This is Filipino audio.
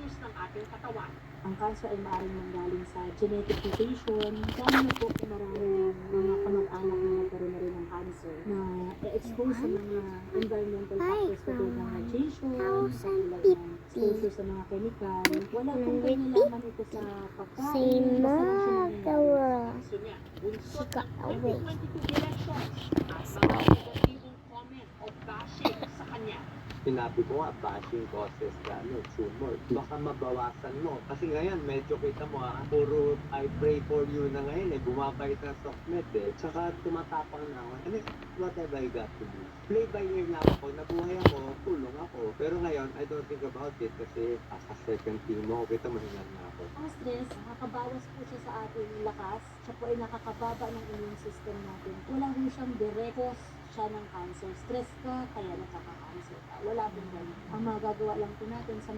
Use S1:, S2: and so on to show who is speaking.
S1: tissues ng ating katawan.
S2: Ang cancer ay maaaring manggaling sa genetic mutation. Lalo na po kung maraming mga kamag-anak na nagkaroon na rin ng cancer na expose sa mga environmental factors katulad ng radiation, katulad ng exposure sa mga chemical. Wala pong kinalaman ito sa pagkain. Basta lang siya nangyayari.
S1: So niya, bunsod
S3: got
S1: ng
S3: away.
S1: 2022 elections at mga negatibong comment o bashing sa kanya.
S4: Sinabi ko nga, bashing causes tumor. Baka mabawasan mo. Kasi ngayon, medyo kita mo puro I pray for you na ngayon bumabait na softnet Tsaka tumatapang na ako. Ano, what have I got to do? Play by ear lang ako, nabuhay ako, tulong ako. Pero ngayon, I don't think about it kasi as second team mo, kita mahingan na ako.
S2: Ang stress, nakakabawas po siya sa ating lakas. Siya po ay nakakababa ng immune system natin. Wala po siyang direct cause siya ng cancer. Stress ka, kaya nagkaka-cancer ka. Wala pong ganun. Ang magagawa lang po natin sa